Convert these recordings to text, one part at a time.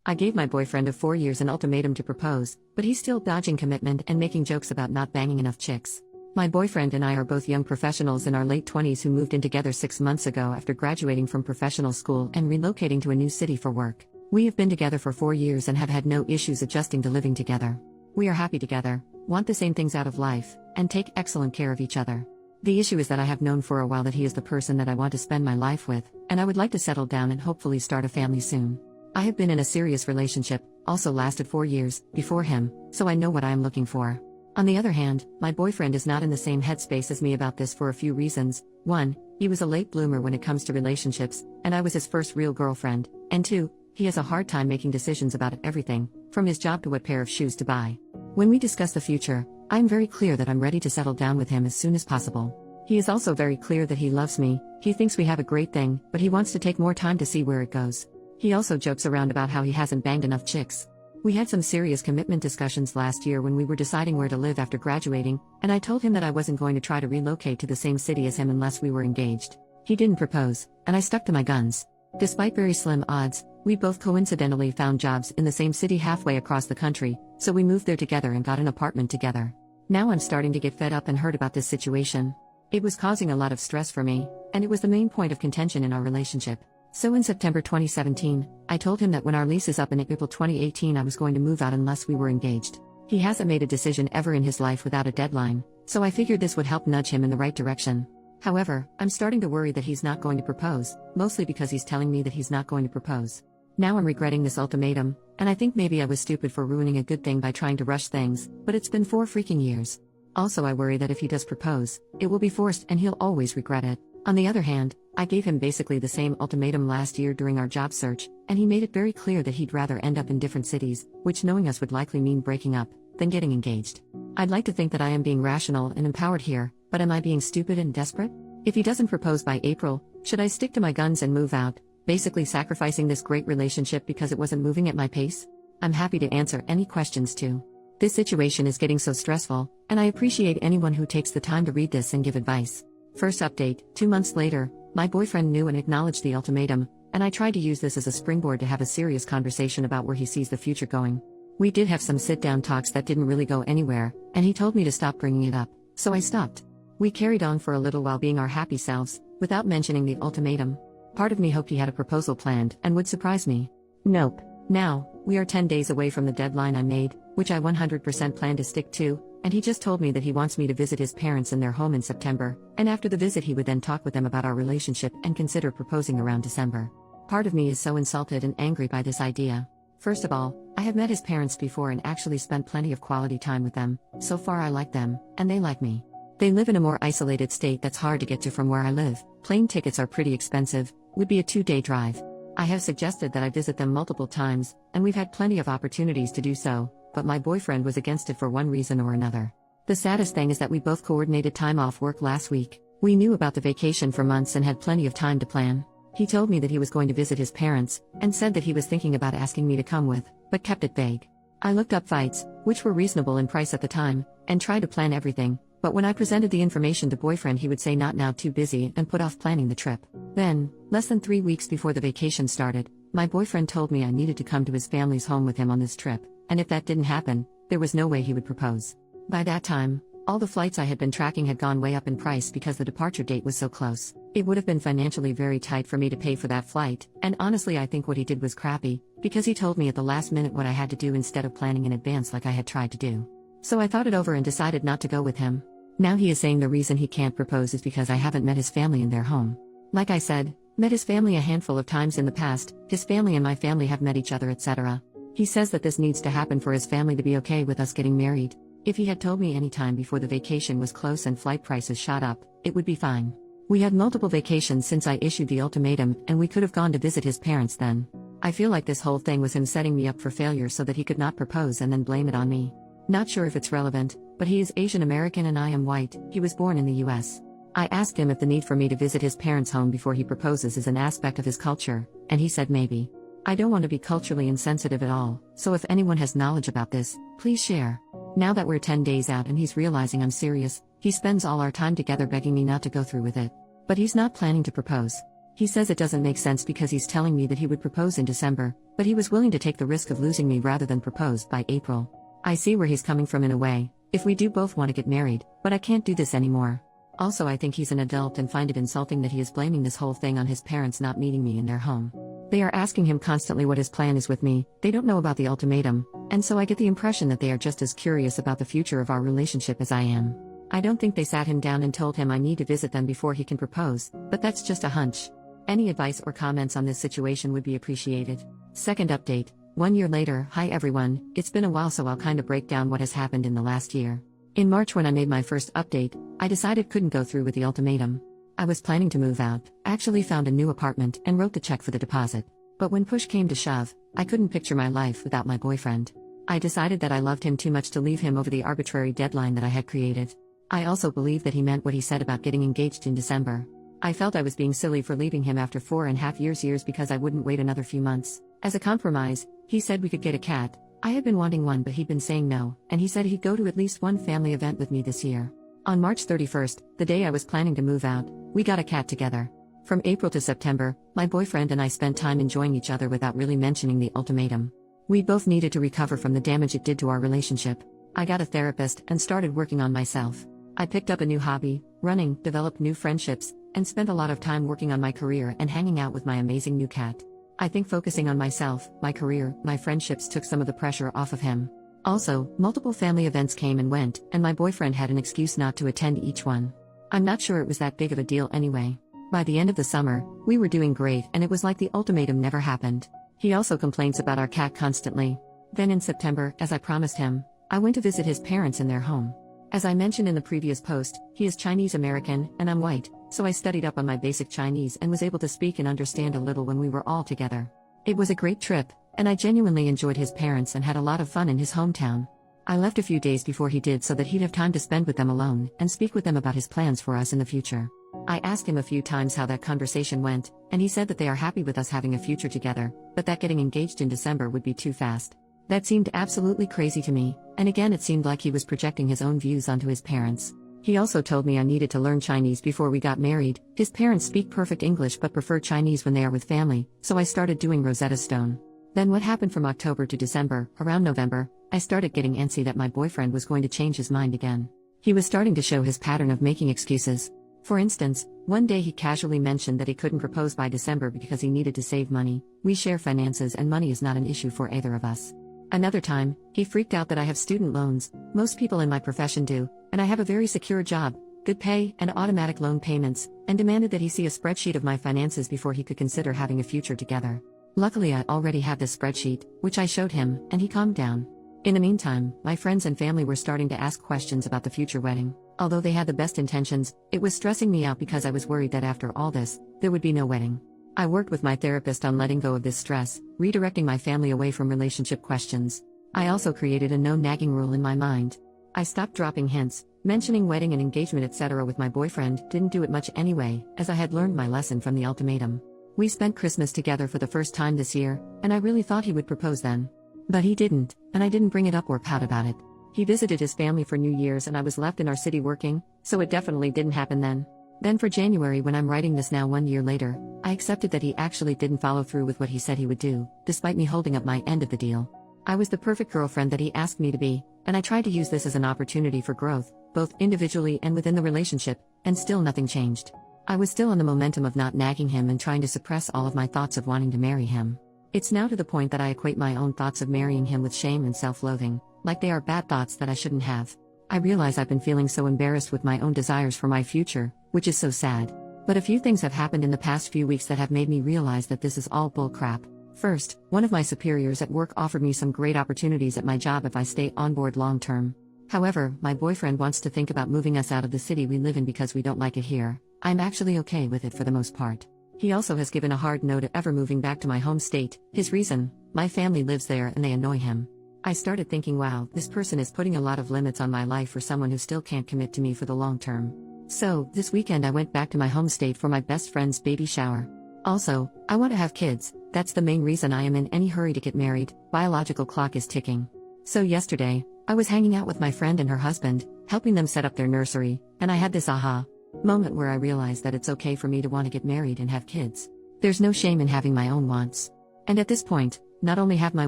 I gave my boyfriend of 4 years an ultimatum to propose, but he's still dodging commitment and making jokes about not banging enough chicks. My boyfriend and I are both young professionals in our late 20s who moved in together 6 months ago after graduating from professional school and relocating to a new city for work. We have been together for 4 years and have had no issues adjusting to living together. We are happy together, want the same things out of life, and take excellent care of each other. The issue is that I have known for a while that he is the person that I want to spend my life with, and I would like to settle down and hopefully start a family soon. I have been in a serious relationship, also lasted 4 years, before him, so I know what I am looking for. On the other hand, my boyfriend is not in the same headspace as me about this for a few reasons. 1, he was a late bloomer when it comes to relationships, and I was his first real girlfriend, and 2, he has a hard time making decisions about everything, from his job to what pair of shoes to buy. When we discuss the future, I'm very clear that I'm ready to settle down with him as soon as possible. He is also very clear that he loves me, he thinks we have a great thing, but he wants to take more time to see where it goes. He also jokes around about how he hasn't banged enough chicks. We had some serious commitment discussions last year when we were deciding where to live after graduating, and I told him that I wasn't going to try to relocate to the same city as him unless we were engaged. He didn't propose, and I stuck to my guns. Despite very slim odds, we both coincidentally found jobs in the same city halfway across the country, so we moved there together and got an apartment together. Now I'm starting to get fed up and hurt about this situation. It was causing a lot of stress for me, and it was the main point of contention in our relationship. So in September 2017, I told him that when our lease is up in April 2018 I was going to move out unless we were engaged. He hasn't made a decision ever in his life without a deadline, so I figured this would help nudge him in the right direction. However, I'm starting to worry that he's not going to propose, mostly because he's telling me that he's not going to propose. Now I'm regretting this ultimatum, and I think maybe I was stupid for ruining a good thing by trying to rush things, but it's been 4 freaking years. Also I worry that if he does propose, it will be forced and he'll always regret it. On the other hand, I gave him basically the same ultimatum last year during our job search, and he made it very clear that he'd rather end up in different cities, which knowing us would likely mean breaking up, than getting engaged. I'd like to think that I am being rational and empowered here, but am I being stupid and desperate? If he doesn't propose by April, should I stick to my guns and move out, basically sacrificing this great relationship because it wasn't moving at my pace? I'm happy to answer any questions too. This situation is getting so stressful, and I appreciate anyone who takes the time to read this and give advice. First update, 2 months later, my boyfriend knew and acknowledged the ultimatum, and I tried to use this as a springboard to have a serious conversation about where he sees the future going. We did have some sit-down talks that didn't really go anywhere, and he told me to stop bringing it up, so I stopped. We carried on for a little while being our happy selves, without mentioning the ultimatum. Part of me hoped he had a proposal planned and would surprise me. Nope. Now, we are 10 days away from the deadline I made, which I 100% plan to stick to, and he just told me that he wants me to visit his parents in their home in September, and after the visit he would then talk with them about our relationship and consider proposing around December. Part of me is so insulted and angry by this idea. First of all, I have met his parents before and actually spent plenty of quality time with them. So far I like them, and they like me. They live in a more isolated state that's hard to get to from where I live. Plane tickets are pretty expensive, would be a 2-day drive. I have suggested that I visit them multiple times, and we've had plenty of opportunities to do so, but my boyfriend was against it for one reason or another. The saddest thing is that we both coordinated time off work last week. We knew about the vacation for months and had plenty of time to plan. He told me that he was going to visit his parents, and said that he was thinking about asking me to come with, but kept it vague. I looked up flights, which were reasonable in price at the time, and tried to plan everything, but when I presented the information to boyfriend he would say not now, too busy, and put off planning the trip. Then, less than 3 weeks before the vacation started, my boyfriend told me I needed to come to his family's home with him on this trip, and if that didn't happen, there was no way he would propose. By that time, all the flights I had been tracking had gone way up in price because the departure date was so close. It would have been financially very tight for me to pay for that flight, and honestly I think what he did was crappy, because he told me at the last minute what I had to do instead of planning in advance like I had tried to do. So I thought it over and decided not to go with him. Now he is saying the reason he can't propose is because I haven't met his family in their home. Like I said, met his family a handful of times in the past, his family and my family have met each other, etc. He says that this needs to happen for his family to be okay with us getting married. If he had told me any time before the vacation was close and flight prices shot up, it would be fine. We had multiple vacations since I issued the ultimatum, and we could have gone to visit his parents then. I feel like this whole thing was him setting me up for failure so that he could not propose and then blame it on me. Not sure if it's relevant, but he is Asian American and I am white. He was born in the US. I asked him if the need for me to visit his parents' home before he proposes is an aspect of his culture, and he said maybe. I don't want to be culturally insensitive at all, so if anyone has knowledge about this, please share. Now that we're 10 days out and he's realizing I'm serious, he spends all our time together begging me not to go through with it. But he's not planning to propose. He says it doesn't make sense because he's telling me that he would propose in December, but he was willing to take the risk of losing me rather than propose by April. I see where he's coming from in a way, if we do both want to get married, but I can't do this anymore. Also, I think he's an adult and find it insulting that he is blaming this whole thing on his parents not meeting me in their home. They are asking him constantly what his plan is with me, they don't know about the ultimatum, and so I get the impression that they are just as curious about the future of our relationship as I am. I don't think they sat him down and told him I need to visit them before he can propose, but that's just a hunch. Any advice or comments on this situation would be appreciated. Second update, 1 year later. Hi everyone, it's been a while, so I'll kinda break down what has happened in the last year. In March, when I made my first update, I decided couldn't go through with the ultimatum. I was planning to move out, actually found a new apartment and wrote the check for the deposit. But when push came to shove, I couldn't picture my life without my boyfriend. I decided that I loved him too much to leave him over the arbitrary deadline that I had created. I also believed that he meant what he said about getting engaged in December. I felt I was being silly for leaving him after 4.5 years because I wouldn't wait another few months. As a compromise, he said we could get a cat. I had been wanting one, but he'd been saying no, and he said he'd go to at least one family event with me this year. On March 31st, the day I was planning to move out, we got a cat together. From April to September, my boyfriend and I spent time enjoying each other without really mentioning the ultimatum. We both needed to recover from the damage it did to our relationship. I got a therapist and started working on myself. I picked up a new hobby, running, developed new friendships, and spent a lot of time working on my career and hanging out with my amazing new cat. I think focusing on myself, my career, my friendships took some of the pressure off of him. Also, multiple family events came and went, and my boyfriend had an excuse not to attend each one. I'm not sure it was that big of a deal anyway. By the end of the summer, we were doing great and it was like the ultimatum never happened. He also complains about our cat constantly. Then in September, as I promised him, I went to visit his parents in their home. As I mentioned in the previous post, he is Chinese American and I'm white, so I studied up on my basic Chinese and was able to speak and understand a little when we were all together. It was a great trip, and I genuinely enjoyed his parents and had a lot of fun in his hometown. I left a few days before he did so that he'd have time to spend with them alone and speak with them about his plans for us in the future. I asked him a few times how that conversation went, and he said that they are happy with us having a future together, but that getting engaged in December would be too fast. That seemed absolutely crazy to me, and again it seemed like he was projecting his own views onto his parents. He also told me I needed to learn Chinese before we got married. His parents speak perfect English but prefer Chinese when they are with family, so I started doing Rosetta Stone. Then what happened from October to December, around November, I started getting antsy that my boyfriend was going to change his mind again. He was starting to show his pattern of making excuses. For instance, one day he casually mentioned that he couldn't propose by December because he needed to save money. We share finances and money is not an issue for either of us. Another time, he freaked out that I have student loans, most people in my profession do, and I have a very secure job, good pay, and automatic loan payments, and demanded that he see a spreadsheet of my finances before he could consider having a future together. Luckily, I already had this spreadsheet, which I showed him, and he calmed down. In the meantime, my friends and family were starting to ask questions about the future wedding. Although they had the best intentions, it was stressing me out because I was worried that after all this, there would be no wedding. I worked with my therapist on letting go of this stress, redirecting my family away from relationship questions. I also created a no nagging rule in my mind. I stopped dropping hints, mentioning wedding and engagement etc. with my boyfriend, didn't do it much anyway, as I had learned my lesson from the ultimatum. We spent Christmas together for the first time this year, and I really thought he would propose then. But he didn't, and I didn't bring it up or pout about it. He visited his family for New Year's and I was left in our city working, so it definitely didn't happen then. Then for January, when I'm writing this now 1 year later, I accepted that he actually didn't follow through with what he said he would do, despite me holding up my end of the deal. I was the perfect girlfriend that he asked me to be, and I tried to use this as an opportunity for growth, both individually and within the relationship, and still nothing changed. I was still on the momentum of not nagging him and trying to suppress all of my thoughts of wanting to marry him. It's now to the point that I equate my own thoughts of marrying him with shame and self-loathing, like they are bad thoughts that I shouldn't have. I realize I've been feeling so embarrassed with my own desires for my future, which is so sad. But a few things have happened in the past few weeks that have made me realize that this is all bull crap. First, one of my superiors at work offered me some great opportunities at my job if I stay on board long term. However, my boyfriend wants to think about moving us out of the city we live in because we don't like it here. I'm actually okay with it for the most part. He also has given a hard no to ever moving back to my home state. His reason: my family lives there and they annoy him. I started thinking, wow, this person is putting a lot of limits on my life for someone who still can't commit to me for the long term. So, this weekend I went back to my home state for my best friend's baby shower. Also, I want to have kids. That's the main reason I am in any hurry to get married. Biological clock is ticking. So yesterday, I was hanging out with my friend and her husband, helping them set up their nursery, and I had this aha. Moment where I realized that it's okay for me to want to get married and have kids. There's no shame in having my own wants. And at this point, not only have my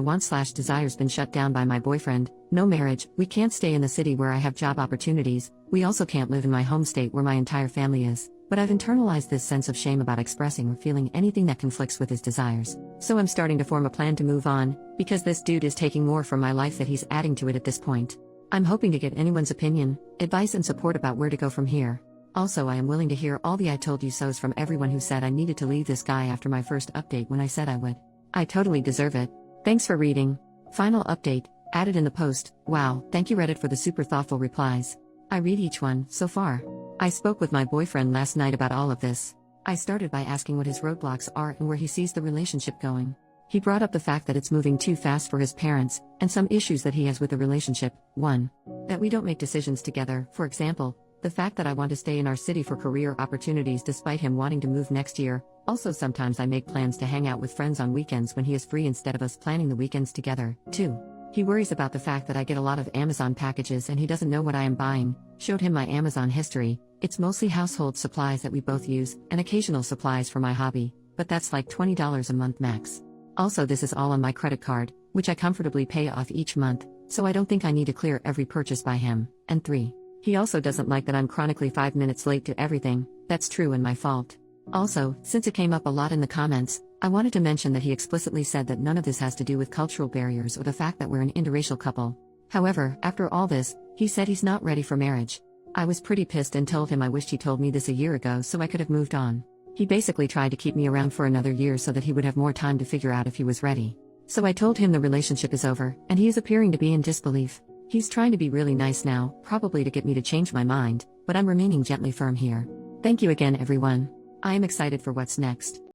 wants/desires been shut down by my boyfriend, no marriage, we can't stay in the city where I have job opportunities, we also can't live in my home state where my entire family is, but I've internalized this sense of shame about expressing or feeling anything that conflicts with his desires. So I'm starting to form a plan to move on, because this dude is taking more from my life that he's adding to it at this point. I'm hoping to get anyone's opinion, advice and support about where to go from here. Also, I am willing to hear all the I told you so's from everyone who said I needed to leave this guy after my first update when I said I would. I totally deserve it. Thanks for reading. Final update, added in the post. Wow, thank you Reddit for the super thoughtful replies. I read each one, so far. I spoke with my boyfriend last night about all of this. I started by asking what his roadblocks are and where he sees the relationship going. He brought up the fact that it's moving too fast for his parents, and some issues that he has with the relationship. 1. That we don't make decisions together, for example, the fact that I want to stay in our city for career opportunities despite him wanting to move next year. Also, sometimes I make plans to hang out with friends on weekends when he is free instead of us planning the weekends together. 2. He worries about the fact that I get a lot of Amazon packages and he doesn't know what I am buying. Showed him my Amazon history. It's mostly household supplies that we both use, and occasional supplies for my hobby, but that's like $20 a month max. Also, this is all on my credit card, which I comfortably pay off each month, so I don't think I need to clear every purchase by him. And 3. He also doesn't like that I'm chronically 5 minutes late to everything. That's true and my fault. Also, since it came up a lot in the comments, I wanted to mention that he explicitly said that none of this has to do with cultural barriers or the fact that we're an interracial couple. However, after all this, he said he's not ready for marriage. I was pretty pissed and told him I wished he told me this a year ago so I could have moved on. He basically tried to keep me around for another year so that he would have more time to figure out if he was ready. So I told him the relationship is over, and he is appearing to be in disbelief. He's trying to be really nice now, probably to get me to change my mind, but I'm remaining gently firm here. Thank you again everyone. I am excited for what's next.